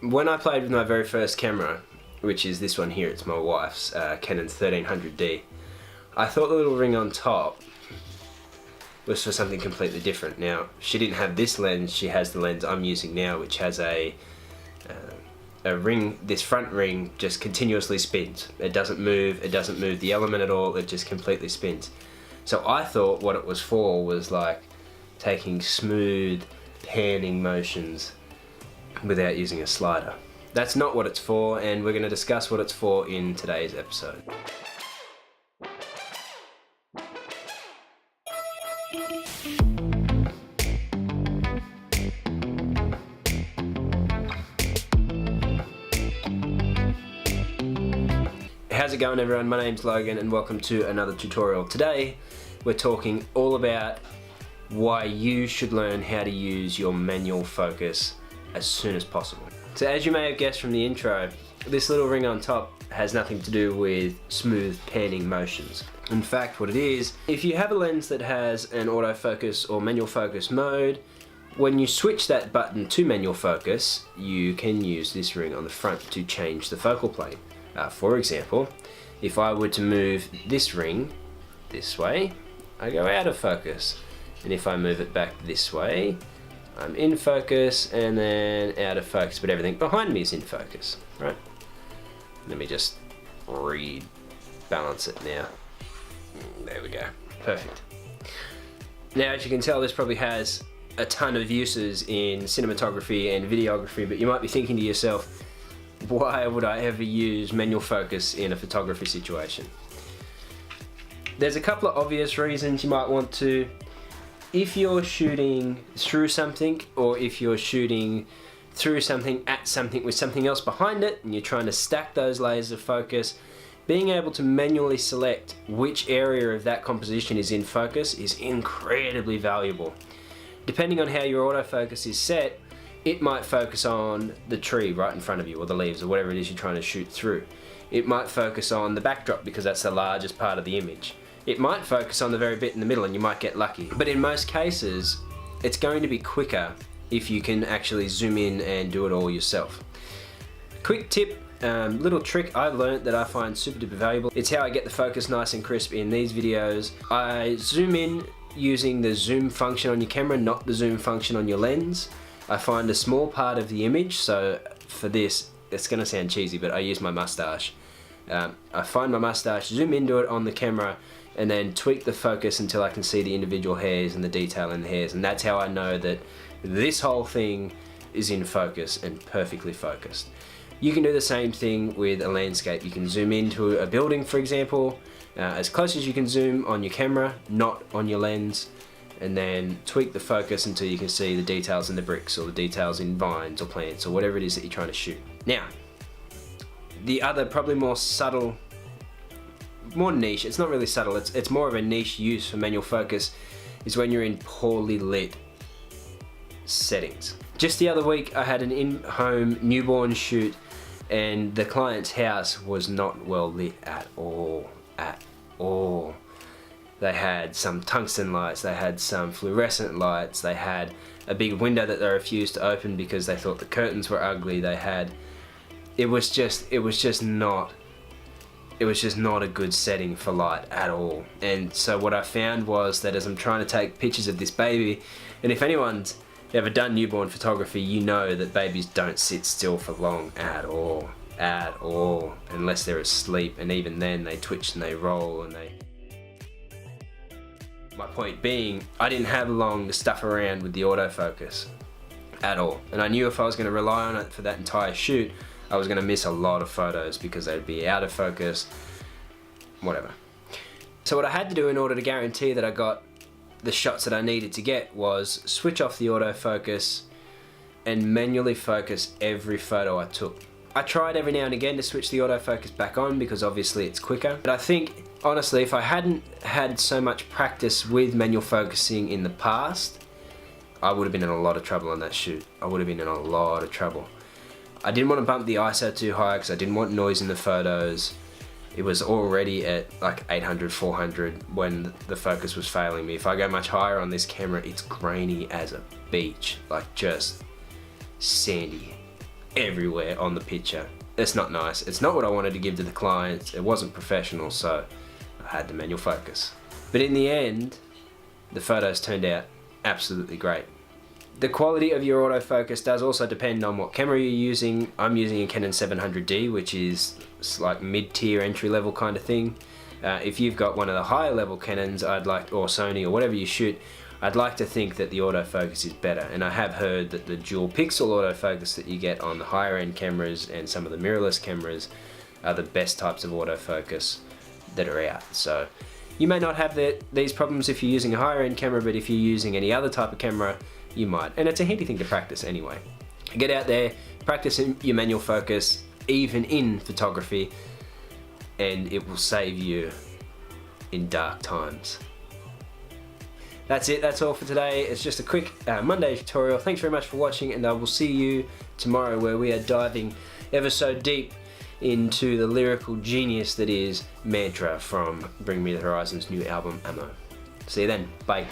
When I played with my very first camera, which is this one here, it's my wife's Canon 1300D, I thought the little ring on top was for something completely different. Now, she didn't have this lens, she has the lens I'm using now, which has a ring. This front ring just continuously spins. It doesn't move the element at all, it just completely spins. So I thought what it was for was like taking smooth panning motions without using a slider. That's not what it's for, and we're going to discuss what it's for in today's episode. How's it going, everyone? My name's Logan and welcome to another tutorial. Today we're talking all about why you should learn how to use your manual focus as soon as possible. So as you may have guessed from the intro, this little ring on top has nothing to do with smooth panning motions. In fact, what it is, if you have a lens that has an autofocus or manual focus mode, when you switch that button to manual focus, you can use this ring on the front to change the focal plane. For example, if I were to move this ring this way, I go out of focus. And if I move it back this way, I'm in focus and then out of focus, but everything behind me is in focus, right? Let me just rebalance it now. There we go, perfect. Now, as you can tell, this probably has a ton of uses in cinematography and videography, but you might be thinking to yourself, why would I ever use manual focus in a photography situation? There's a couple of obvious reasons you might want to. If you're shooting through something, or if you're shooting through something at something with something else behind it, and you're trying to stack those layers of focus, being able to manually select which area of that composition is in focus is incredibly valuable. Depending on how your autofocus is set, it might focus on the tree right in front of you, or the leaves, or whatever it is you're trying to shoot through. It might focus on the backdrop because that's the largest part of the image. It might focus on the very bit in the middle and you might get lucky. But in most cases, it's going to be quicker if you can actually zoom in and do it all yourself. Quick tip, little trick I learned that I find super duper valuable. It's how I get the focus nice and crisp in these videos. I zoom in using the zoom function on your camera, not the zoom function on your lens. I find a small part of the image, so for this, it's gonna sound cheesy, but I use my mustache. I find my mustache, zoom into it on the camera, and then tweak the focus until I can see the individual hairs and the detail in the hairs, and that's how I know that this whole thing is in focus and perfectly focused. You can do the same thing with a landscape. You can zoom into a building, for example, as close as you can zoom on your camera, not on your lens, and then tweak the focus until you can see the details in the bricks, or the details in vines or plants, or whatever it is that you're trying to shoot. Now, the other probably more subtle, more niche, it's not really subtle, it's more of a niche use for manual focus, is when you're in poorly lit settings. Just the other week I had an in-home newborn shoot and the client's house was not well lit at all, They had some tungsten lights, they had some fluorescent lights, they had a big window that they refused to open because they thought the curtains were ugly, it was just not a good setting for light at all. And so what I found was that as I'm trying to take pictures of this baby, and if anyone's ever done newborn photography, you know that babies don't sit still for long at all, unless they're asleep, and even then they twitch and they roll and they... My point being, I didn't have long to stuff around with the autofocus at all, and I knew if I was going to rely on it for that entire shoot, I was going to miss a lot of photos because they'd be out of focus, whatever. So what I had to do in order to guarantee that I got the shots that I needed to get was switch off the autofocus and manually focus every photo I took. I tried every now and again to switch the autofocus back on because obviously it's quicker, but I think honestly if I hadn't had so much practice with manual focusing in the past, I would have been in a lot of trouble on that shoot. I would have been in a lot of trouble. I didn't want to bump the ISO too high because I didn't want noise in the photos. It was already at like 800, 400 when the focus was failing me. If I go much higher on this camera, it's grainy as a beach, like just sandy. everywhere on the picture. It's not nice. It's not what I wanted to give to the clients. It wasn't professional, so I had to manual focus. But in the end, the photos turned out absolutely great. The quality of your autofocus does also depend on what camera you're using. I'm using a Canon 700D, which is like mid-tier entry-level kind of thing. If you've got one of the higher level Canons, or Sony, or whatever you shoot, I'd like to think that the autofocus is better. And I have heard that the dual pixel autofocus that you get on the higher end cameras and some of the mirrorless cameras are the best types of autofocus that are out. So you may not have these problems if you're using a higher end camera, but if you're using any other type of camera, you might. And it's a handy thing to practice anyway. Get out there, practice your manual focus, even in photography, and it will save you in dark times. That's it, that's all for today. It's just a quick Monday tutorial. Thanks very much for watching, and I will see you tomorrow where we are diving ever so deep into the lyrical genius that is Mantra from Bring Me the Horizon's new album, Ammo. See you then, bye.